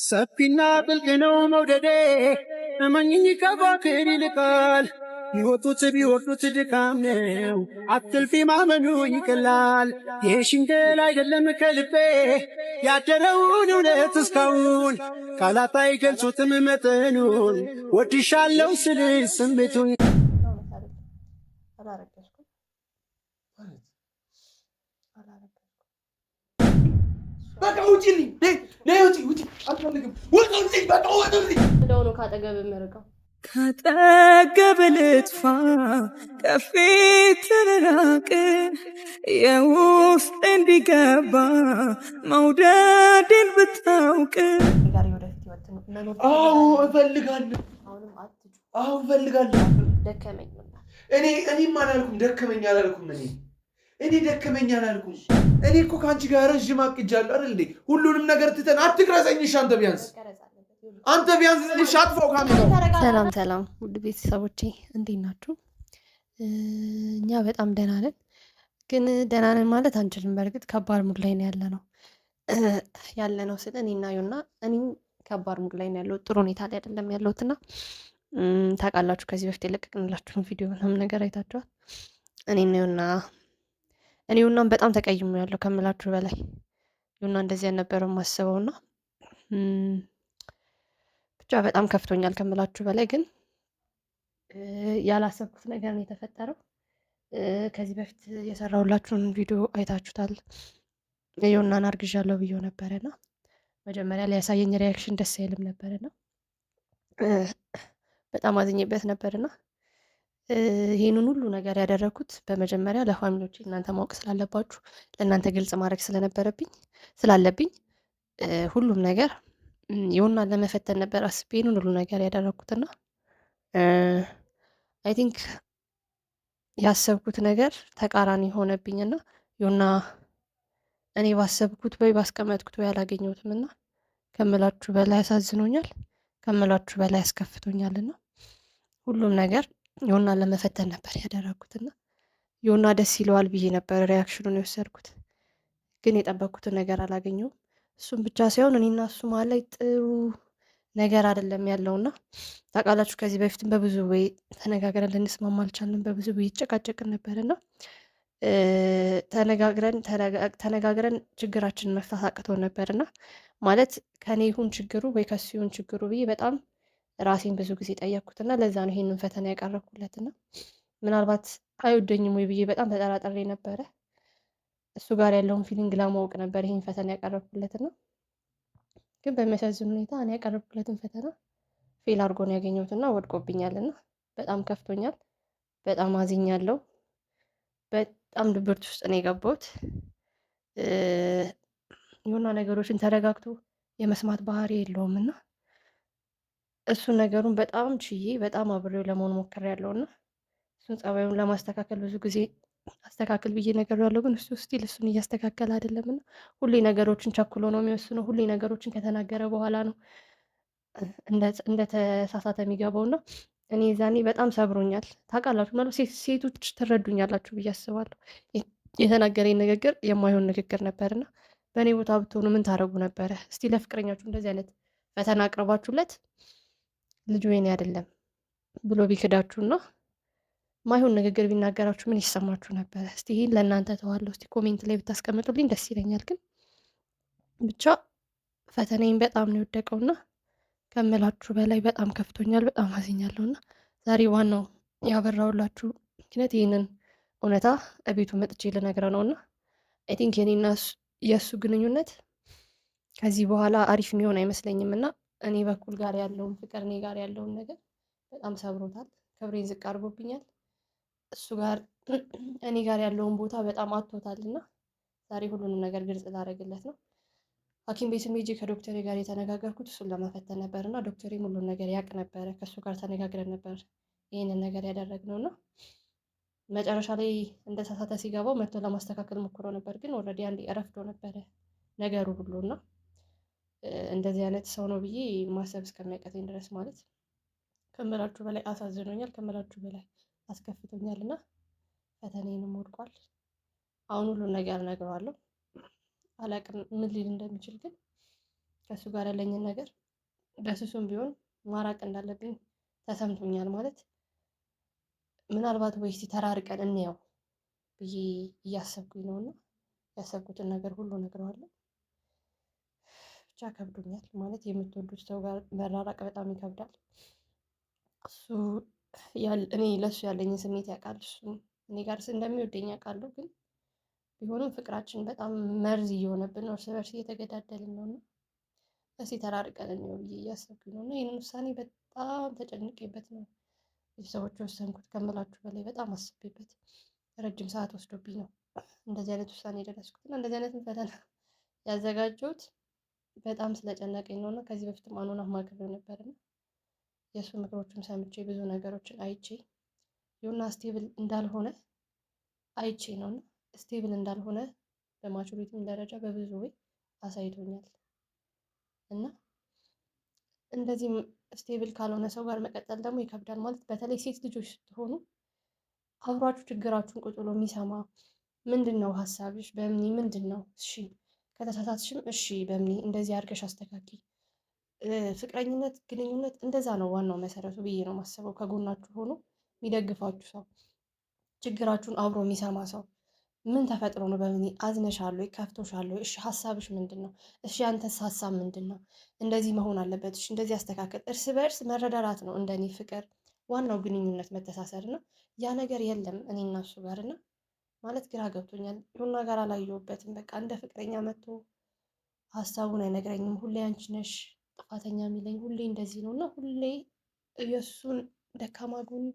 ሰፊና ጥልቅ ነው መውደዴ እመኝኝ ከባክር ይልቃል ቢወጡት ቢወርዱት ድካም ነው አትልፊ ማመኑ ይቀላል የሽንገል አይደለም ከልቤ ያደረውን እውነት እስካሁን ቃላት አይገልጹትም መጠኑን ወድሻለው ስል ስሜቱን በቃ ውጪልኝ ነይ ውጪ አልፈልግም ውጪልኝ በቃ ውጪልኝ እንደው ካጠገብ ምርቀው ካጠገብ ልጥፋ ከፊት ተራራቅ የውስጥ እንዲገባ መውደድን ብታውቅ ጋር ወደፊት ይወጥኑ አዎ እፈልጋለሁ አዎ እፈልጋለሁ ደከመኝ እኔም አላልኩም ደከመኝ አላልኩም እኔ ደከመኝ አላልኩም እኔ እኮ ካንቺ ጋር ረጅም አቅጃለሁ አይደል እንዴ ሁሉንም ነገር ትተን አትቅረጸኝሽ አንተ ቢያንስ ልሽ አጥፋው ካሜራው ሰላም ውድ ቤተሰቦቼ እንዴት ናችሁ እኛ በጣም ደህና ነን ግን ደህና ነን ማለት አንችልም በእርግጥ ከባድ ሙድ ላይ ነው ያለነው ስለ እኔና ዮና እኔም ከባድ ሙድ ላይ ነው ያለው ጥሩ ሁኔታ ላይ አይደለም ያለውትና ታውቃላችሁ ከዚህ በፊት የለቀቅንላችሁን ቪዲዮ ምናምን ነገር አይታችኋል እኔ ዮናን በጣም ተቀይሞ ያለው ከምላችሁ በላይ ዮና እንደዚህ ያልነበረው ማሰበውና ብቻ በጣም ከፍቶኛል ከምላችሁ በላይ ግን ያላሰብኩት ነገር ነው የተፈጠረው ከዚህ በፊት የሰራሁላችሁን ቪዲዮ አይታችሁታል ዮናን አርግዣለሁ ብዬው ነበርና መጀመሪያ ላይ ያሳየኝ ሪአክሽን ደስ አይልም ነበርና በጣም አዝኜበት ነበርና ይሄንን ሁሉ ነገር ያደረኩት በመጀመሪያ ለፋሚሊዎቼ እናንተ ማወቅ ስላለባችሁ ለእናንተ ግልጽ ማድረግ ስላለብኝ ሁሉም ነገር ዮናን ለመፈተን ነበር አስቤ ይሄንን ሁሉ ነገር ያደረኩትና አይ ቲንክ ያሰብኩት ነገር ተቃራኒ ሆነብኝና ዮና እኔ ባሰብኩት ወይ ባስቀመጥኩት ወይ አላገኘሁትምና ከምላችሁ በላይ ያሳዝኖኛል ከምላችሁ በላይ ያስከፍቶኛልና ሁሉም ነገር ዮናን ለመፈተን ነበር ያደረኩትና ዮና ደስ ይለዋል ብዬ ነበር ሪአክሽኑን የወሰድኩት ግን የጠበቅኩትን ነገር አላገኘሁም እሱም ብቻ ሳይሆን እኔና እሱ መሀል ላይ ጥሩ ነገር አይደለም ያለውና ታውቃላችሁ ከዚህ በፊትም በብዙ ወይ ተነጋግረን ልንስማማ አልቻልንም በብዙ ወይ ጨቃጨቅን ነበርና ተነጋግረን ችግራችንን መፍታት አቅቶን ነበርና ማለት ከኔ ይሁን ችግሩ ወይ ከሱ ይሁን ችግሩ ብዬ በጣም ራሴን ብዙ ጊዜ ጠየቅኩትና ለዛ ነው ይሄንን ፈተና ያቀረብኩለትና ምናልባት አይወደኝም ወይ ብዬ በጣም ተጠራጥሬ ነበረ እሱ ጋር ያለውን ፊሊንግ ለማወቅ ነበር ይሄን ፈተና ያቀረብኩለትና ግን በሚያሳዝን ሁኔታ እኔ ያቀረብኩለትን ፈተና ፌል አድርጎ ነው ያገኘሁትና ወድቆብኛልና በጣም ከፍቶኛል በጣም አዝኛለሁ በጣም ድብርት ውስጥ ነው የገባሁት የሆነ ነገሮችን ተረጋግቶ የመስማት ባህሪ የለውምና እሱን ነገሩን በጣም ችዬ በጣም አብሬው ለመሆን ሞክሬያለሁና እሱን ጸባዩን ለማስተካከል ብዙ ጊዜ አስተካክል ብዬ ነገርያለሁ ግን እሱ ስቲል እሱን እያስተካከለ አይደለምና ሁሌ ነገሮችን ቸኩሎ ነው የሚወስነው ሁሌ ነገሮችን ከተናገረ በኋላ ነው እንደተሳሳተ የሚገባውና እኔ ዛኔ በጣም ሰብሮኛል ታውቃላችሁ ማለት ሴቶች ትረዱኛላችሁ ብዬ አስባለሁ የተናገረኝ ንግግር የማይሆን ንግግር ነበርና በእኔ ቦታ ብትሆኑ ምን ታደርጉ ነበረ እስቲ ለፍቅረኛችሁ እንደዚህ አይነት ፈተና አቅርባችሁለት ልጅ ወይኔ አይደለም ብሎ ቢክዳችሁና ማይሆን ንግግር ቢናገራችሁ ምን ይሰማችሁ ነበር እስቲ ይሄን ለእናንተ ተዋለሁ እስቲ ኮሜንት ላይ ብታስቀምጡልኝ ደስ ይለኛል ግን ብቻ ፈተናዬን በጣም ነው የወደቀውና ከመላችሁ በላይ በጣም ከፍቶኛል በጣም አዝኛለሁና ዛሬ ዋናው ያበራውላችሁ ምክንያት ይሄንን እውነታ እቤቱ መጥቼ ልነግረው ነውና አይ ቲንክ የኔና የሱ ግንኙነት ከዚህ በኋላ አሪፍ የሚሆን አይመስለኝምና እኔ በኩል ጋር ያለውን ፍቅር እኔ ጋር ያለውን ነገር በጣም ሰብሮታል ክብሬን ዝቅ አድርጎብኛል እሱ ጋር እኔ ጋር ያለውን ቦታ በጣም አጥቶታልና ዛሬ ሁሉንም ነገር ግልጽ ላደርግለት ነው ሐኪም ቤት ሄጄ ከዶክተሬ ጋር የተነጋገርኩት እሱን ለመፈተን ነበርና ዶክተሬም ሁሉን ነገር ያቅ ነበር ከሱ ጋር ተነጋግረን ነበር ይሄንን ነገር ያደረግነውና መጨረሻ ላይ እንደተሳሳተ ሲገባው መጥቶ ለማስተካከል ሞክሮ ነበር ግን ኦልሬዲ አንዴ ረፍዶ ነበር ነገሩ ሁሉና እንደዚህ አይነት ሰው ነው ብዬ ማሰብ እስከሚያቀተኝ ድረስ ማለት ከመላችሁ በላይ አሳዝኖኛል ከመላችሁ በላይ አስከፍቶኛልና ፈተናዬንም ወድቋል አሁን ሁሉ ነገር ነግረዋለሁ አላቅም ምን ሊል እንደሚችል ግን ከእሱ ጋር ያለኝን ነገር በስሱም ቢሆን ማራቅ እንዳለብኝ ተሰምቶኛል። ማለት ምናልባት ወይ እስቲ ተራርቀን እንየው ብዬ እያሰብኩኝ ነው እና ያሰብኩትን ነገር ሁሉ ነግረዋለሁ። ብቻ ከብዶኛል። ማለት የምትወዱት ሰው ጋር መራራቅ በጣም ይከብዳል። እሱ እኔ ለእሱ ያለኝን ስሜት ያውቃል። እሱም እኔ ጋር እንደሚወደኝ ያውቃለሁ። ግን ቢሆንም ፍቅራችን በጣም መርዝ እየሆነብን ነው። እርስ በርስ እየተገዳደልን ነው እና እስኪ ተራርቀን እንየው ብዬ እያሰብኩኝ ነው እና ይህንን ውሳኔ በጣም ተጨንቄበት ነው ቤተሰቦች ወሰንኩት ከምላችሁ በላይ በጣም አስቤበት ረጅም ሰዓት ወስዶብኝ ነው እንደዚህ አይነት ውሳኔ የደረስኩት እና እንደዚህ አይነት ፈተና ያዘጋጀሁት በጣም ስለጨነቀኝ ነው እና ከዚህ በፊትም አኑን አማክሬው ነበር እና የእሱ ምክሮችን ሰምቼ ብዙ ነገሮችን አይቼ ይሁና ስቴብል እንዳልሆነ አይቼ ነው እና ስቴብል እንዳልሆነ በማቹሪቲም ደረጃ በብዙ ወይ አሳይቶኛል እና እንደዚህ ስቴብል ካልሆነ ሰው ጋር መቀጠል ደግሞ ይከብዳል። ማለት በተለይ ሴት ልጆች ስትሆኑ አብሯችሁ ችግራችሁን ቁጭ ብሎ የሚሰማ ምንድን ነው ሀሳብሽ በምኒ ምንድን ነው እሺ ከተሳሳትሽም እሺ በምኒ እንደዚህ አድርገሽ አስተካኪ። ፍቅረኝነት ግንኙነት እንደዛ ነው ዋናው መሰረቱ ብዬ ነው የማስበው። ከጎናችሁ ሆኖ የሚደግፋችሁ ሰው፣ ችግራችሁን አብሮ የሚሰማ ሰው። ምን ተፈጥሮ ነው በምኒ አዝነሻል ወይ ከፍቶሻል ወይ እሺ ሀሳብሽ ምንድን ነው እሺ አንተስ ሀሳብ ምንድን ነው እንደዚህ መሆን አለበት እሺ እንደዚህ አስተካከል። እርስ በእርስ መረዳዳት ነው እንደኔ ፍቅር ዋናው ግንኙነት መተሳሰር እና ያ ነገር የለም እኔ እና እሱ ጋር እና ማለት ግራ ገብቶኛል። የሆነ ጋር አላየሁበትም። በቃ እንደ ፍቅረኛ መጥቶ ሀሳቡን አይነግረኝም። ሁሌ አንቺ ነሽ ጥፋተኛ የሚለኝ ሁሌ እንደዚህ ነው እና ሁሌ የእሱን ደካማ ጎን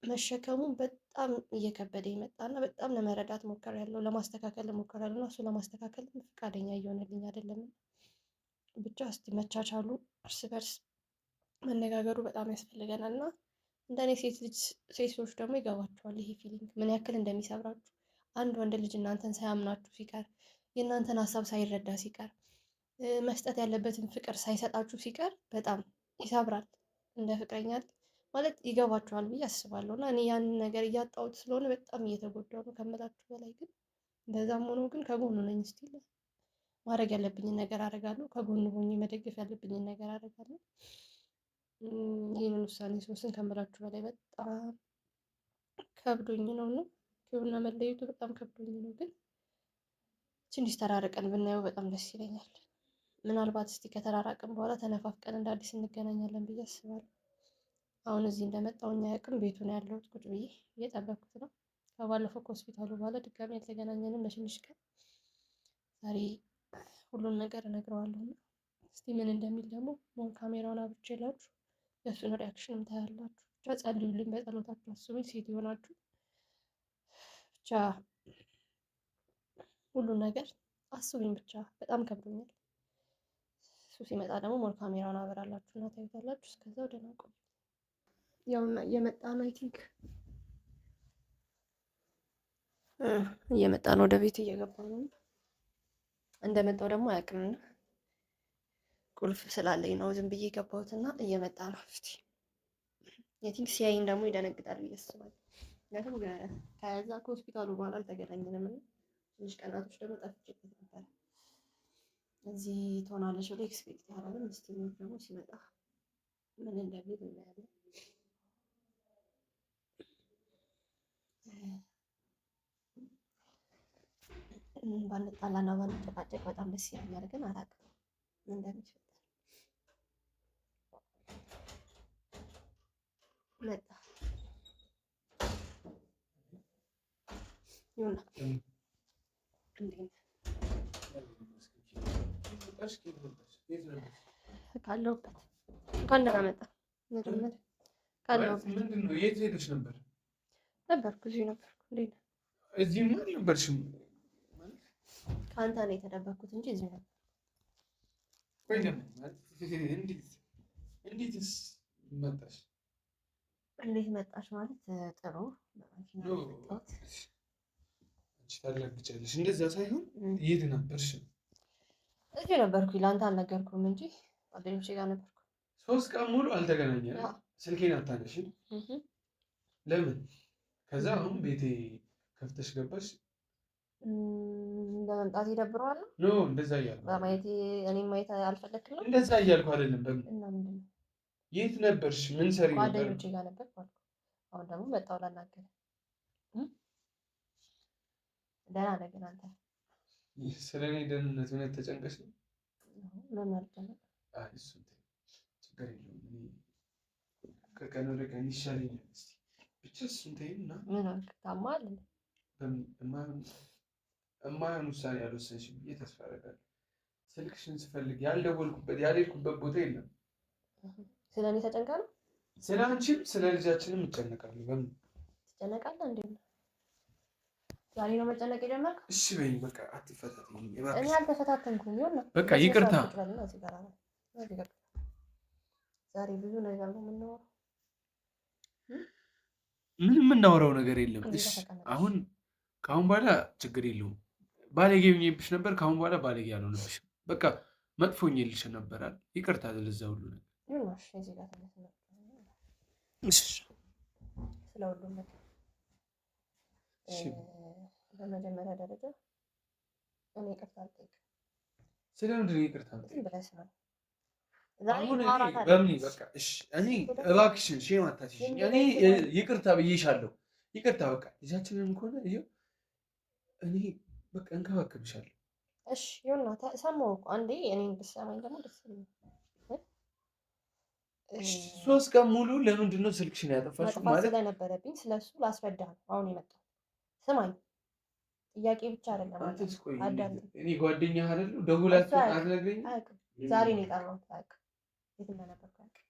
መሸከሙን በጣም እየከበደ ይመጣና በጣም ለመረዳት ሞክሬያለሁ፣ ለማስተካከል ሞክሬያለሁ እና እሱ ለማስተካከል ፈቃደኛ እየሆነልኝ አይደለም። ብቻ እስቲ መቻቻሉ እርስ በርስ መነጋገሩ በጣም ያስፈልገናል እና እንደኔ ሴቶች ደግሞ ይገባቸዋል ይሄ ፊሊንግ ምን ያክል እንደሚሰብራችሁ። አንድ ወንድ ልጅ እናንተን ሳያምናችሁ ሲቀር፣ የእናንተን ሀሳብ ሳይረዳ ሲቀር፣ መስጠት ያለበትን ፍቅር ሳይሰጣችሁ ሲቀር በጣም ይሰብራል። እንደ ፍቅረኛ ማለት ይገባችኋል ብዬ አስባለሁ እና እኔ ያንን ነገር እያጣሁት ስለሆነ በጣም እየተጎዳሁ ነው ከምላችሁ በላይ። ግን እንደዛም ሆኖ ግን ከጎኑ ነኝ። ስቲል ማድረግ ያለብኝን ነገር አደርጋለሁ። ከጎኑ ሆኜ መደገፍ ያለብኝን ነገር አደርጋለሁ። ይህንን ውሳኔ ስወስን ከምላችሁ በላይ በጣም ከብዶኝ ነው እና ከሆነ መለየቱ በጣም ከብዶኝ ነው። ግን ትንሽ ተራርቀን ብናየው በጣም ደስ ይለኛል። ምናልባት እስቲ ከተራራቅን በኋላ ተነፋፍቀን እንደ አዲስ እንገናኛለን ብዬ አስባለሁ። አሁን እዚህ እንደመጣሁ እኛ ያቅም ቤቱ ነው ያለሁት። ቁጭ ብዬ እየጠበኩት ነው። ከባለፈው ከሆስፒታሉ በኋላ ድጋሚ ያልተገናኘንም ለትንሽ ቀን። ዛሬ ሁሉን ነገር እነግረዋለሁ እና እስቲ ምን እንደሚል ደግሞ ሞን ካሜራውን አብርቼላችሁ የእሱን ሪያክሽንም ታያላችሁ። ብቻ ጸልዩልኝ፣ በጸሎታችሁ አስቡኝ። ሴት የሆናችሁ ብቻ ሁሉን ነገር አስቡኝ። ብቻ በጣም ከብዶኛል። እሱ ሲመጣ ደግሞ ሞን ካሜራውን አበራላችሁ እና ታዩታላችሁ። እስከዛው ደህና ቆዩ። ያው እየመጣ ነው። አይ ቲንክ እየመጣ ነው። ወደ ቤት እየገባ ነው። እንደመጣው ደግሞ አያውቅምና ቁልፍ ስላለኝ ነው ዝም ብዬ ገባሁትና እየመጣ ነው። እስቲ አይ ቲንክ ሲያይኝ ደግሞ ይደነግጣል ብዬ አስባለሁ። ምክንያቱም ከዛ ከሆስፒታሉ በኋላ አልተገናኘንም እና ትንሽ ቀናቶች ደግሞ ጠፍቼበት ነበር። እዚህ ትሆናለች ብሎ ኤክስፔክት ያደረግን። እስቲ ደግሞ ሲመጣ ምን እንደሚል እናያለን። ባንጣላና ባንጨቃጨቅ በጣም ደስ ይለኛል። ግን አላውቅም ምን እንደሚፈጠር። መጣ ይሁና ካለሁበት እንኳን ደህና መጣ። መጀመሪያ ካለሁበት ምንድን ነው? የት ሄደሽ ነበር? ነበርኩ፣ እዚሁ ነበርኩ። እንዴት ነው? እዚህማ አልነበርሽም። ከአንተ ነው የተደበኩት እንጂ እዚሁ ነበር። ቆይ እንዴትስ መጣሽ? እንዴት መጣሽ ማለት ጥሩ በመኪና መጣሁት። አንቺ ታላግጫለሽ። እንደዛ ሳይሆን የት ነበርሽ? እዚሁ ነበርኩ። ለአንተ አልነገርኩም እንጂ ጓደኞቼ ጋር ነበርኩ። 3 ቀን ሙሉ አልተገናኘንም። ስልኬን አታነሺም? ለምን? ከዛ አሁን ቤቴ ከፍተሽ ገባሽ። በመምጣት ይደብረዋል። ኖ እንደዛ እያልኩ በማየት እኔም ማየት አልፈለክም ነው? እንደዛ እያልኩ አይደለም። እና ምንድን ነው? የት ነበርሽ? ምን ሰሪ ነበር? ጓደኞቼ ጋር ነበር አልኩ። አሁን ደግሞ መጣሁ ላናግር። ደህና ነህ ግን አንተ? ስለ እኔ ደህንነት እውነት ተጨንቀሽ ነው? ለምን አልጨነቅም? አይ እሱ ችግር የለውም። ከቀን ወደ ቀን ይሻለኛል። እስኪ ብቻ እሱን ተይውና ምን አልክ? ታማል? እማይሆን ውሳኔ ያልወሰንሽም ብዬ ተስፋ አደርጋለሁ። ስልክሽን ስፈልግ ያልደወልኩበት ያልሄድኩበት ቦታ የለም። ስለ እኔ ተጨንቃ ነው? ስለ አንቺም ስለ ልጃችንም እጨነቃለሁ። በምን ትጨነቃለህ እንዴ? ዛሬ ነው መጨነቅ የጀመርክ? እሺ በይኝ በቃ አትፈታተኝ። እኔ አልተፈታተንኩም። ይኸውልህ በቃ ይቅርታ። ዛሬ ብዙ ነገር ነው የምናወራው። ምንም የምናወራው ነገር የለም። እሺ አሁን ከአሁን በኋላ ችግር የለውም። ባለጌ ሆኜብሽ ነበር። ከአሁን በኋላ ባለጌ አልሆንብሽም። በቃ መጥፎ ሆኜልሽ ነበራል። ይቅርታ ለዛ ሁሉ ነገር። ስለ ሁሉም ነገር በመጀመሪያ ደረጃ እኔ ይቅርታ አልጠይቅም። ስለምንድን ነው ይቅርታ አልጠይቅም ብለሽ ነው? አሁን በምን በቃ እሺ፣ እኔ እባክሽን ሼም አታስይኝ። እኔ ይቅርታ ብዬሻለሁ። ይቅርታ በቃ ልጃችንን ከሆነ ይኸው እኔ በቃ እንከባከብሻለሁ። እሺ ይሁንና ሰማሁ እኮ አንዴ እኔን ብትሰማኝ ደግሞ ደስ ይለኛል። 3 ቀን ሙሉ ለምንድን ነው ስልክሽን ያጠፋሽው? ማለት ስለነበረብኝ ስለሱ ላስረዳ ነው አሁን የመጣው። ስማኝ፣ ጥያቄ ብቻ አይደለም። አንተስ ቆይ እኔ ጓደኛህ አይደለሁ? ደውላችሁ አትነግረኝም? ዛሬ ነው የጠራሁት። የት እንደነበርኩ አያውቅም።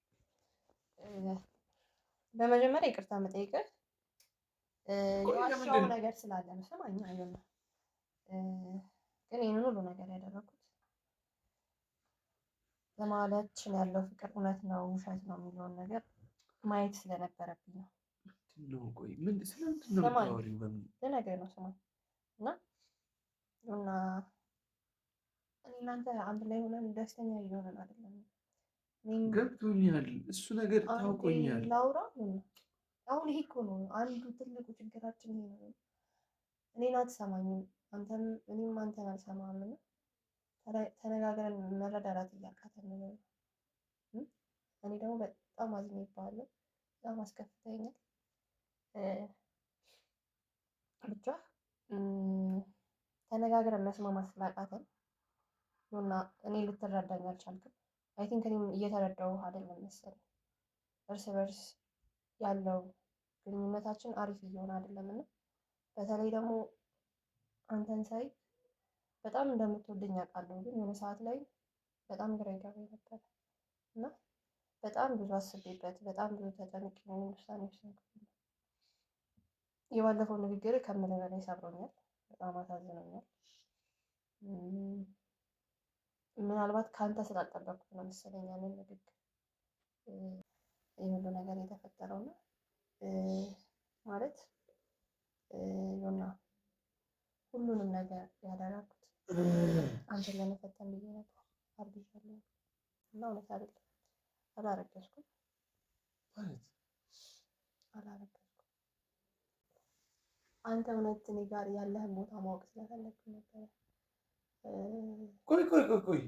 በመጀመሪያ ይቅርታ መጠየቅህ የዋሻው ነገር ስላለ ነው። ስማኝ አይደለም ግን ይህንን ሁሉ ነገር ያደረኩት በመሀላችን ያለው ፍቅር እውነት ነው ውሸት ነው የሚለውን ነገር ማየት ስለነበረብኝ ነው። ቆይ ምን ስለምንድን ነው የምታወሪው? ልነግርህ ነው። ስማኝ እና እኔ እናንተ አንድ ላይ ሆነን ደስተኛ እየሆነን አይደለም። ገብቶኛል። እሱ ነገር ታውቆኛል። ላውራ አሁን ይሄ እኮ ነው አንዱ ትልቁ ችግራችን ይሄ ነው። እኔን አትሰማኝም፣ አንተም እኔም አንተን አልሰማም እና ተነጋግረን መረዳዳት እያቃተን ነው። እኔ ደግሞ በጣም አዝኜብሃለሁ፣ በጣም አስከፍተኛል። ብቻ ተነጋግረን መስማማት ስላቃተን እና እኔ ልትረዳኝ አልቻልክም። አይ ቲንክ እኔም እየተረዳሁ አይደለም መሰለኝ። እርስ በርስ ያለው ግንኙነታችን አሪፍ እየሆነ አይደለም እና በተለይ ደግሞ አንተን ሳይ በጣም እንደምትወደኝ አውቃለሁ፣ ግን የሆነ ሰዓት ላይ በጣም ግራ ይገባኝ ነበር እና በጣም ብዙ አስቤበት በጣም ብዙ ተጨንቄ ነው ውሳኔ ወሰንኩት። የባለፈው ንግግር ከምልህ በላይ ሰብሮኛል፣ በጣም አሳዝኖኛል። ምናልባት ከአንተ ስላልጠበቅኩት ነው መሰለኝ ያንን ንግግር ይህ ሁሉ ነገር የተፈጠረው እና ማለት ዮና ሁሉንም ነገር ያደረኩት አንተን ለመፈተን ብዬ ነበር። አርግዣለሁ እና እውነት አይደለም አላረገዝኩም ማለት አላረገዝኩም። አንተ እውነት እኔ ጋር ያለህን ቦታ ማወቅ ስለፈለግኩ ነበር። ቆይ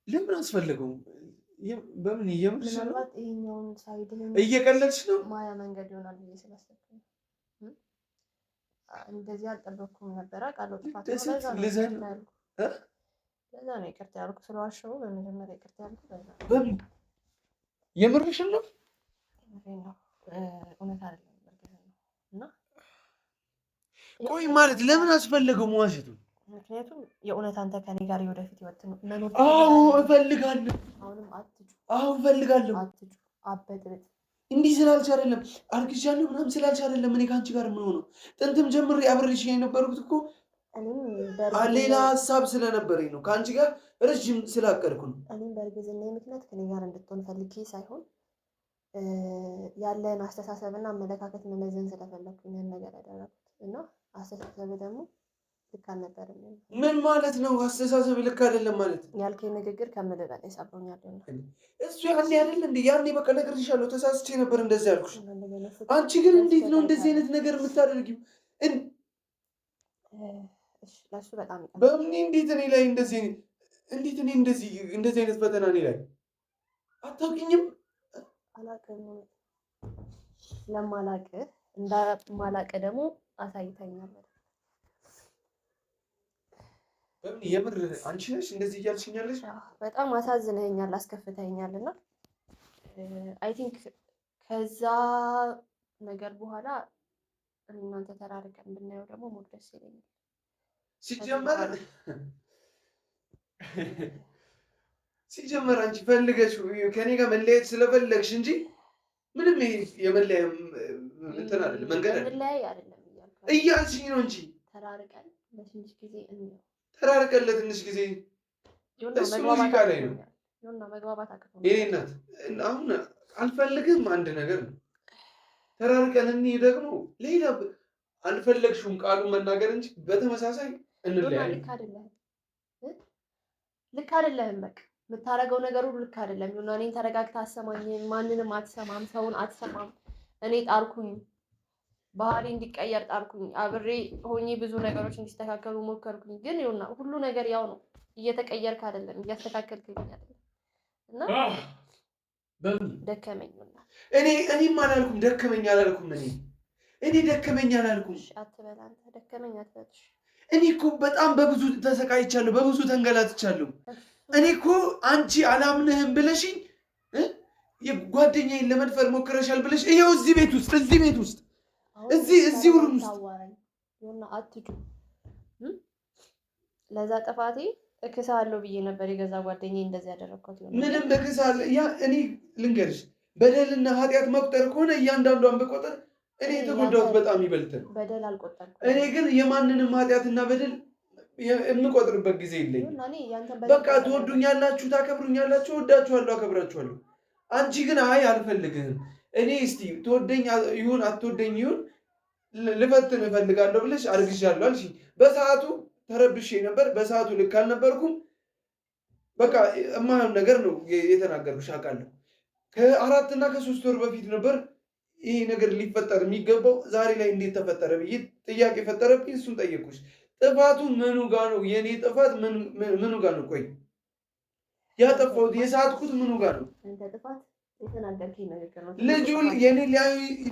ለምን አስፈለገው? በምን እየምርሽ ነው? ምናልባት ይሄኛውን ሳይድህን እየቀለድሽ ነው? ማያ መንገድ ይሆናል ብዬ ስላሰብኩኝ እንደዚህ አልጠበቅኩም ነበር። አውቃለሁ ጥፋት ነው። ለዛ ነው ይቅርታ ያልኩ። ስለዋሸሁ በመጀመሪያ ይቅርታ ያልኩ ለዛ ነው። በምን የምርሽን ነው? እውነት አይደለም እና ቆይ ማለት ለምን አስፈለገው መዋሸቱ? ምክንያቱም የእውነት አንተ ከኔ ጋር የወደፊት ህይወት መኖር እፈልጋለሁ። አሁንም አትጩ። እፈልጋለሁ። አትጩ። አበጥብጥ እንዲህ ስላልሽ አይደለም፣ አርግዣለሁ ምናምን ስላልሽ አይደለም እኔ ከአንቺ ጋር የምሆነው። ጥንትም ጀምሬ አብሬሽ የነበርኩት እኮ ሌላ ሀሳብ ስለነበረኝ ነው። ከአንቺ ጋር ረዥም ስላቀድኩ ነው። እኔም በእርግዝና ምክንያት ከኔ ጋር እንድትሆን ፈልጌ ሳይሆን ያለን አስተሳሰብና አመለካከት መመዘን ስለፈለኩ ይህን ነገር ያደረኩት እና አስተሳሰብ ደግሞ ልክ አልነበረም። ምን ማለት ነው? አስተሳሰብ ልክ አይደለም ማለት ያልከኝ ንግግር ከምልህ በላይ ሰብሮኛል። እሱ ያኔ አይደል እንዴ? ያኔ በቃ ነግሬሻለሁ፣ ተሳስቼ ነበር እንደዚህ ያልኩሽ። አንቺ ግን እንዴት ነው እንደዚህ አይነት ነገር የምታደርጊው? ለሱ በጣም ይቀር። በምን እንዴት እኔ ላይ እንደዚህ አይነት ፈተና እኔ ላይ አታውቂኝም? አላውቅም። ስለማላውቅህ እንደማላውቅህ ደግሞ አሳይተኛል። በምን የምር አንቺ ነሽ እንደዚህ እያልሽኛለሽ? በጣም አሳዝነኸኛል፣ አስከፍተኸኛል እና አይ ቲንክ ከዛ ነገር በኋላ እናንተ ተራርቀን ብናየው ደግሞ ሞት ደስ ይለኛል። ሲጀመር አንቺ ፈልገሽ ከኔ ጋር መለያየት ስለፈለግሽ እንጂ ምንም ይሄ የመለያ እንትን አይደለም፣ መንገድ አይደለም እያልሽኝ ነው እንጂ ተራርቀን ለትንሽ ጊዜ እንየው። ተራርቀን ለትንሽ ጊዜ እሱ ሙዚቃ ላይ ነው። መግባባት አቅቶኝ የኔ እናት አሁን አልፈልግም አንድ ነገር ነው። ተራርቀን እንይ ደግሞ ሌላ አልፈለግሽውም ቃሉን መናገር እንጂ በተመሳሳይ እንለያይ። ልክ አይደለህም። በቃ የምታደርገው ነገር ሁሉ ልክ አይደለም። ይሁን እኔን ተረጋግተህ አትሰማኝም፣ ማንንም አትሰማም፣ ሰውን አትሰማም። እኔ ጣርኩኝ፣ ባህሪ እንዲቀየር ጣርኩኝ፣ አብሬ ሆኜ ብዙ ነገሮች እንዲስተካከሉ ሞከርኩኝ። ግን ይሁን ሁሉ ነገር ያው ነው። እየተቀየርክ አይደለም፣ እያስተካከልክኝ አይደለም። እና ደከመኝ። እኔም አላልኩም ደከመኝ አላልኩም። እኔ ደከመኝ አላልኩም። አትበል አንተ ደከመኝ አትበልሽ። እኔ እኮ በጣም በብዙ ተሰቃይቻለሁ፣ በብዙ ተንገላትቻለሁ። እኔ እኮ አንቺ አላምንህም ብለሽኝ ጓደኛዬን ለመድፈር ሞክረሻል ብለሽ ይኸው እዚህ ቤት ውስጥ እዚህ ውርም ውስጥ አትጩ። ለዛ ጥፋቴ እክሳለሁ ብዬ ነበር። የገዛ ጓደኛዬ እንደዚህ ያደረግኳት ምንም እክሳለሁ። ያ እኔ ልንገርሽ በደልና ኃጢአት መቁጠር ከሆነ እያንዳንዷን በቆጠር እኔ የተጎዳሁት በጣም ይበልጣል። በደል አልቆጠርኩም። እኔ ግን የማንንም ኃጢአትና በደል የምቆጥርበት ጊዜ የለኝም። በቃ ትወዱኛላችሁ፣ ታከብሩኛላችሁ፣ ወዳችኋለሁ፣ አከብራችኋለሁ። አንቺ ግን አይ አልፈልግህም፣ እኔ እስቲ ትወደኝ ይሁን አትወደኝ ይሁን ልፈትን እፈልጋለሁ ብለሽ አርግሻለሁ አልሽኝ። በሰዓቱ ተረብሼ ነበር፣ በሰዓቱ ልክ አልነበርኩም። በቃ የማይሆን ነገር ነው የተናገርኩሽ አውቃለሁ። ከ4 እና ከ3 ወር በፊት ነበር ይሄ ነገር ሊፈጠር የሚገባው። ዛሬ ላይ እንዴት ተፈጠረ ብዬ ጥያቄ ፈጠረብኝ። እሱን ጠየቅኩሽ። ጥፋቱ ምኑ ጋ ነው? የኔ ጥፋት ምኑ ጋ ነው? ቆይ ያጠፋሁት የሳትኩት ምኑ ጋ ነው? ልጁ የኔ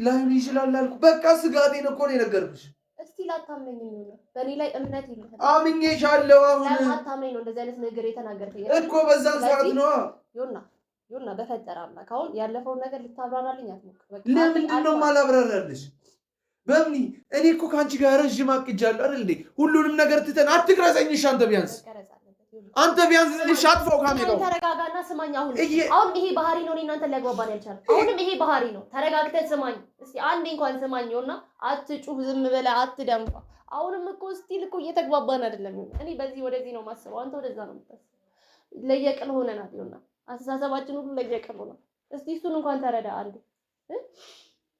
ላይሆን ይችላል አልኩ። በቃ ስጋቴን እኮ ነው የነገርኩሽ። እስቲ ላታምነኝ ነው። በእኔ ላይ እምነት የለህም። አምኜሻለሁ። አሁን ለማታምነኝ ነው እንደዚህ አይነት ነገር የተናገርከኝ እኮ በዛን ሰዓት ነው። ይሁንና በፈጠረ አምላክ አሁን ያለፈውን ነገር ልታብራራልኝ አትሞክር። ለምንድን ነው የማላብራራልሽ? በምን እኔ እኮ ከአንቺ ጋር ረዥም አቅጃለሁ አይደል እንዴ? ሁሉንም ነገር ትተን አትቅረጸኝሽ። አንተ ቢያንስ ልሽ አጥፋው ካሜራው። ተረጋጋና ስማኝ። አሁን ይሄ ባህሪ ነው እናንተ ሊያግባባን ያልቻለ። አሁንም ይሄ ባህሪ ነው። ተረጋግተህ ስማኝ እስቲ አንዴ እንኳን ስማኝና አትጩህ፣ ዝም ብለህ አትደንፋ። አሁንም እኮ ስቲል እኮ እየተግባባን አይደለም። እኔ በዚህ ወደዚህ ነው የማስበው፣ አንተ ወደዛ ነው የምታስበው። ለየቅል ሆነናል ይሆናል አስተሳሰባችን ሁሉ ለየቅል ሆኗል። እስቲ እሱን እንኳን ተረዳ አንዴ።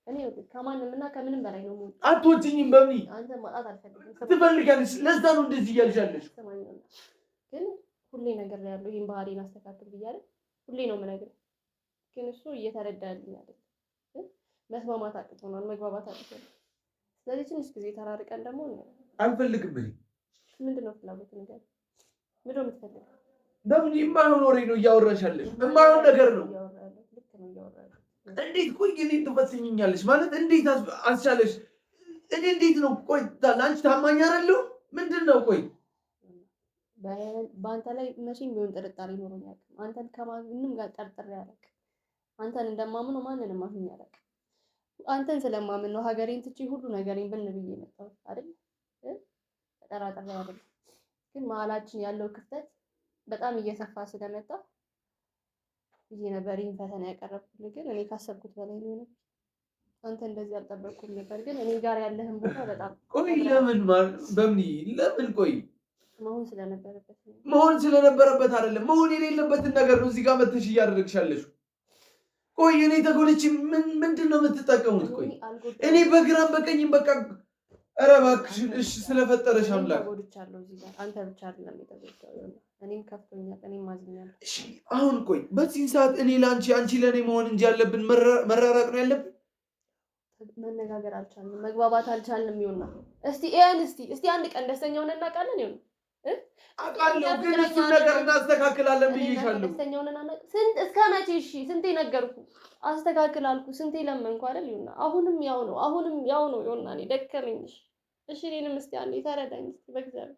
እኔ ከማንም እና ከምንም በላይ ነው ሞት። አትወጪኝም። በምን አንተ ማጣት አልፈልግም። ትፈልጋለሽ? ለዛ ነው እንደዚህ እያልሻለሽ። ግን ሁሌ ነገር ያለው ይሄን ባህሪን አስተካክል ብያለሁ። ሁሌ ነው የምነግርህ። ግን እሱ እየተረዳልኝ አይደል? መስማማት አቅቶናል፣ መግባባት አቅቶናል። ስለዚህ ትንሽ ጊዜ ተራርቀን ደግሞ አልፈልግም። ምንድነው ፍላጎት ነገር? ምንድነው የምትፈልገው? በምን የማይሆን ወሬ ነው እያወራሻለሽ? የማይሆን ነገር ነው። እንዴት ቆይ እኔን ትፈትኝኛለሽ ማለት እንዴት አስቻለሽ? እኔ እንዴት ነው ቆይ ለአንቺ ታማኝ አይደለሁ? ምንድን ነው ቆይ በአንተ ላይ መቼም ቢሆን ጥርጣሬ ኖሮኝ አያውቅም። አንተን ከማንም ጋር ጠርጥሬ አላውቅም። አንተን እንደማምነው ማንንም አምኜ አላውቅም። አንተን ስለማምን ነው ሀገሬን ትቼ ሁሉ ነገሬን ብን ብዬ መጣሁት አይደል? ተጠራጥሬ አይደል? ግን መሀላችን ያለው ክፍተት በጣም እየሰፋ ስለመጣ ይሄ ነበር ይሄን ፈተና ያቀረብኩልህ። ግን እኔ ካሰብኩት በላይ ነው። አንተ እንደዚህ አልጠበቅኩም ነበር። ግን እኔ ጋር ያለህን ቦታ በጣም ቆይ ለምን ቆይ መሆን ስለነበረበት አይደለም፣ መሆን የሌለበትን ነገር ነው እዚህ ጋር መተሽ እያደረግሻለሽ። ቆይ እኔ ተጎልቼ ምንድን ነው የምትጠቀሙት? ቆይ እኔ በግራም በቀኝም በቃ ኧረ እባክሽን እሺ፣ ስለፈጠረሽ አምላክ ተጎድቻለሁ። እዚህ ጋር አንተ ብቻ አይደለም የተጎዳው፣ እኔም ከፍቶኛል፣ እኔም ማዝኛለሁ። እሺ አሁን ቆይ በዚህ ሰዓት እኔ ለአንቺ አንቺ ለእኔ መሆን እንጂ ያለብን መራራቅ ነው ያለብን? መነጋገር አልቻልንም፣ መግባባት አልቻልንም። ይሁንና እስቲ አንድ ቀን ደስተኛ ሆነን እናውቃለን? ይሁን አውቃለሁ፣ ግን እሱን ነገር እናስተካክላለን ብዬሻለሁ። ደስተኛ ሆነን አናውቅም። እስከ መቼ? እሺ ስንቴ ነገርኩ፣ አስተካክል አልኩ፣ ስንቴ ለመንኩ አይደል? ይሁንና አሁንም ያው ነው። ይሁንና እኔ ደከመኝ። እሺ እኔንም እስቲ አንዴ ተረዳኝ እስቲ በእግዚአብሔር።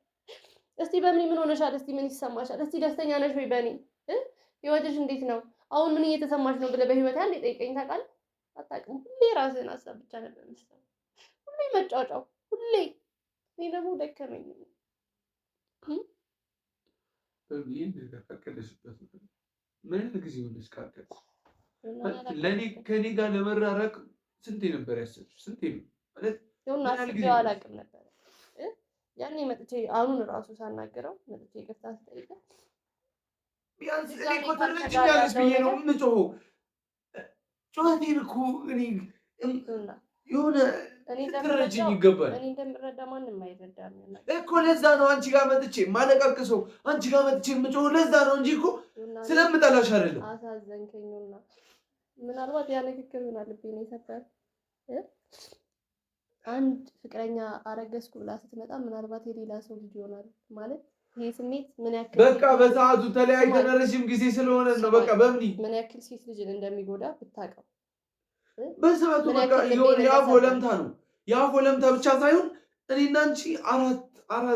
እስቲ በምን ምን ሆነሻል? እስቲ ምን ይሰማሻል? እስቲ ደስተኛ ነሽ ወይ በእኔ? ህይወትሽ እንዴት ነው? አሁን ምን እየተሰማሽ ነው ብለህ በህይወት አንዴ ጠይቀኝ። ታውቃለህ? አታውቅም። ሁሌ ራስህን ሀሳብ ብቻ ነበር የምትሰማው፣ ሁሌ መጫወጫው፣ ሁሌ። እኔ ደግሞ ደከመኝ። ምን ጊዜ ሆነሽ ካቀድ ለእኔ ከእኔ ጋር ለመራራቅ ስንቴ ነበር ያሰብሽው? ስንቴ ነው ማለት ይሁን አስቤው አላውቅም ነበር። ያኔ መጥቼ አሁን ራሱ ሳናገረው መጥቼ ይቅርታ ስጠይቀው ቢያንስ እኔ እኮ ትረጅኛለሽ ብዬ ነው የምጮኸው። ጩኸቴን እኮ እኔ የሆነ ትረጅኝ ይገባል። እኔ እንደምረዳ ማንም አይረዳም እኮ። ለዛ ነው አንቺ ጋር መጥቼ ማለቃቅሰው፣ አንቺ ጋር መጥቼ የምጮኸው ለዛ ነው እንጂ እኮ ስለምጠላሽ አይደለም። አሳዘንከኝና ምናልባት ያ ንግግር ይሆናል ልቤን የሰበር አንድ ፍቅረኛ አረገዝኩ ብላ ስትመጣ ምናልባት የሌላ ሰው ልጅ ይሆናል ማለት ይሄ ስሜት ምን ያክል በቃ በሰዓቱ ተለያይተን ረጅም ጊዜ ስለሆነ ነው። በቃ ምን ያክል ሴት ልጅን እንደሚጎዳ ብታውቀው በሰዓቱ በቃ የሆነ የአፍ ወለምታ ነው። የአፍ ወለምታ ብቻ ሳይሆን እኔና አንቺ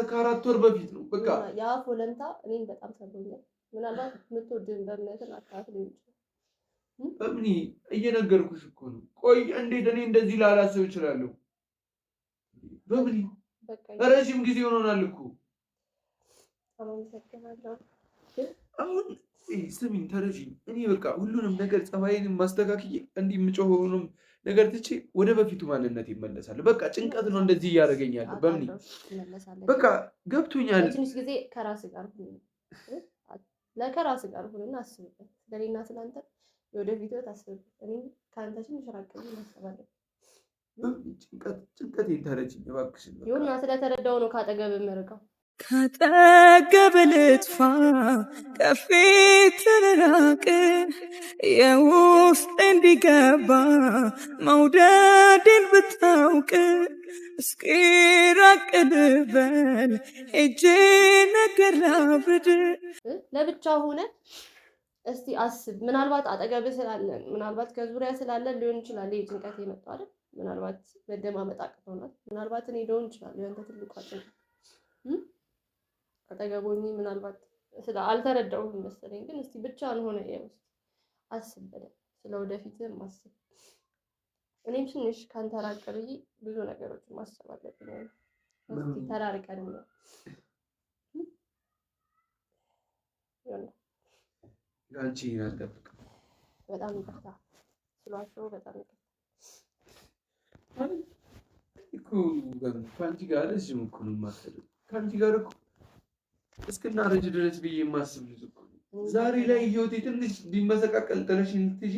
ከአራት ወር በፊት ነው። በቃ የአፍ ወለምታ እኔን በጣም ሰብሮኛል። ምናልባት የምትወድን በእምነትን አካፍል ይችላል። በምን እየነገርኩሽ እኮ ነው። ቆይ እንዴት እኔ እንደዚህ ላላስብ እችላለሁ? በምን ረጅም ጊዜ ሆኖናል እኮ። አሁን ስሚኝ፣ ተረጂኝ። እኔ በቃ ሁሉንም ነገር ጸባይንም ማስተካክዬ እንዲህ የምጮኸውንም ነገር ትቼ ወደ በፊቱ ማንነት ይመለሳል። በቃ ጭንቀት ነው እንደዚህ እያደረገኛል። በምን በቃ ገብቶኛል። ትንሽ ጊዜ ከራስ ጋር ከራስ ጋር ሁንና አስብበት። ስለኔና ስለአንተ የወደፊት አስብበት። እኔ ከአንተ ትንሽ ራቅ ብዬ አስባለሁ። ጭንቀቴን ተረጂኝ እባክሽ። ይሁንና ስለተረዳው ነው ካጠገብ የምርቀው። ካጠገብ ልጥፋ ከፊት ልራቅ የውስጥ እንዲገባ መውደድን ብታውቅ እስኪ ራቅ ልበል ሄጄ ነገር ላብርድ። ለብቻ ሆነ እስቲ አስብ። ምናልባት አጠገብ ስላለን ምናልባት ከዙሪያ ስላለን ሊሆን ይችላል ይሄ ጭንቀት የመጣው አይደል? ምናልባት መደማመጥ አቅቶናል። ምናልባት እኔ ሊሆን ይችላል ያንተ ትልቁ አጠገቦኝ ምናልባት አልተረዳሁም መሰለኝ። ግን እስቲ ብቻህን ሆነ ውስጥ አስብ በደምብ ስለ ወደፊትህም አስብ። እኔም ትንሽ ካንተ ራቅ ብዬ ብዙ ነገሮችን ማሰብ አለብኝ። እስቲ ተራርቀን ነው አንቺ ያልጠብቅ በጣም ይቅርታ ስሏቸው በጣም ይቅርታ እኮ ከአንቺ ጋር እዚህ እኮ ነው የማስበው። ከአንቺ ጋር እኮ እስክናረጅ ድረስ ብዬ የማስብ ልጅ እኮ ዛሬ ላይ ህይወቴ ትንሽ ቢመሰቃቀል ጥለሽ እንትጂ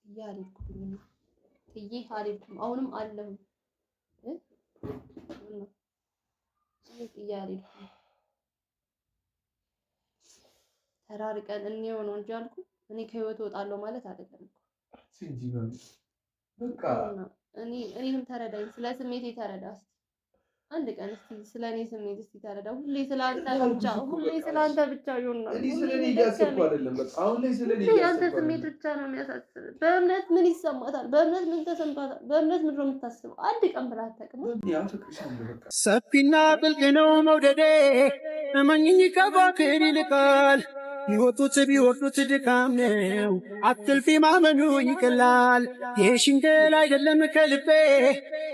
ጥዬ አልሄድኩም። አሁንም አለሁ ጥዬ አልሄድኩም። ተራርቀን እንየው ነው እንጂ አልኩ። እኔ ከህይወት እወጣለሁ ማለት አይደለም እኮ። በቃ እኔንም ተረዳኝ። ስለ ስሜቴ ተረዳ እስኪ አንድ ቀን እስኪ ስለ እኔ ስሜት እስኪ ተረዳ። ሁሌ ስለ አንተ ብቻ ይሆናል። እኔ ስለ እኔ እያሰብኩ አይደለም። በቃ አሁን ላይ ስለ እኔ ያንተ ስሜት ብቻ ነው የሚያሳስብ። በእምነት ምን ይሰማታል? በእምነት ምን ተሰምቷታል? በእምነት ምን ነው የምታስበው? አንድ ቀን ብላ አታውቅም። ሰፊና ጥልቅ ነው መውደዴ፣ እመኝኝ ከባክር ይልቃል። ቢወጡት ቢወርዱት ድካም ነው፣ አትልፊ ማመኑ ይቀላል። የሽንገል አይደለም ከልቤ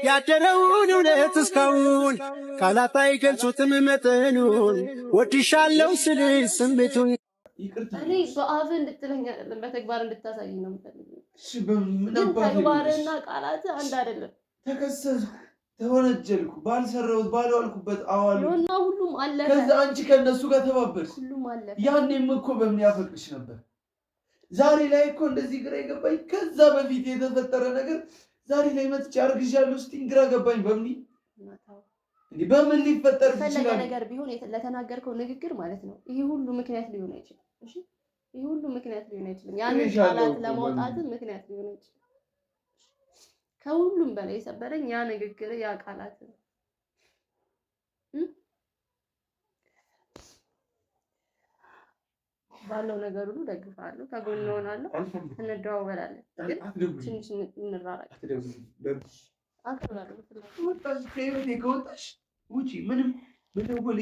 ያደረውን እውነት እስካሁን ቃላት አይገልጹትም መጠኑን። ወድሻለሁ ስል ስሜቱን እኔ በአፍ እንድትለኝ አይደለም በተግባር እንድታሳይ ነው የምፈልገው። ግን ተግባርና ቃላት አንድ አይደለም። ተከሰስኩ፣ ተወነጀልኩ፣ ባልሰራሁት ባልዋልኩበት አዋሉ እና ሁሉም አለፈ። ከዛ አንቺ ከነሱ ጋር ተባበርሽ። ሁሉም አለፈ። ያኔም እኮ በምን ያፈቅርሽ ነበር። ዛሬ ላይ እኮ እንደዚህ ግራ የገባኝ ከዛ በፊት የተፈጠረ ነገር ዛሬ ላይ መጥቼ አርግዣለሁ ስትይኝ ግራ ገባኝ። በምን ሊፈጠር ይችላል? ነገር ቢሆን ለተናገርከው ንግግር ማለት ነው ይሄ ሁሉ ምክንያት ሊሆን አይችልም። እሺ ይሄ ሁሉ ምክንያት ሊሆን አይችልም። ያንን ቃላት ለማውጣት ምክንያት ሊሆን አይችልም። ከሁሉም በላይ የሰበረኝ ያ ንግግር ያ ቃላት ነው። ባለው ነገር ሁሉ ደግፋለሁ፣ ከጎን እሆናለሁ፣ እንደዋወላለን። ግን ትንሽ እንራራቅ። ከወጣሽ ውጪ። ምንም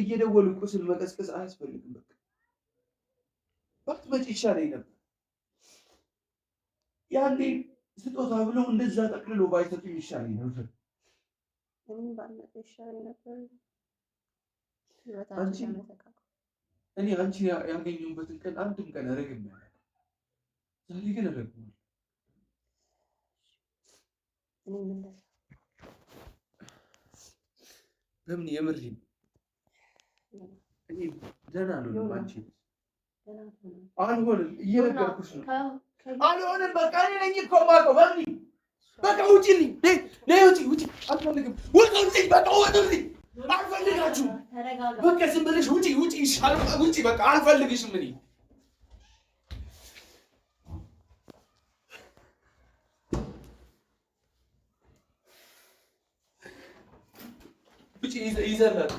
እየደወሉ ቁስል መቀስቀስ አያስፈልግም። በቃ ባትመጪ ይሻለኝ ነበር። ያኔ ስጦታ ብለው እንደዛ ጠቅልሎ ባይሰጡኝ ይሻለኝ ነበር። ምንም ባልመጣ ይሻለኝ ነበር። እኔ አንቺ ያገኘሁበትን ቀን አንድም ቀን ረግም ያለ ዛሬ ግን ረግሟል። ለምን የምር እኔ ደህና ነው። አንቺ አልሆንም፣ እየነገርኩሽ ነው። አልሆንም። በቃ እኔ ነኝ እኮ የማውቀው። በቃ ውጪልኝ፣ ነይ ውጪ፣ አልፈልግም። ውጪ፣ በቃ ውጪ። አልፈልጋችሁም። በቃ ዝም ብለሽ ውጪ፣ ውጪ። በቃ አልፈልግሽም። እኔ ውጪ ይዘላል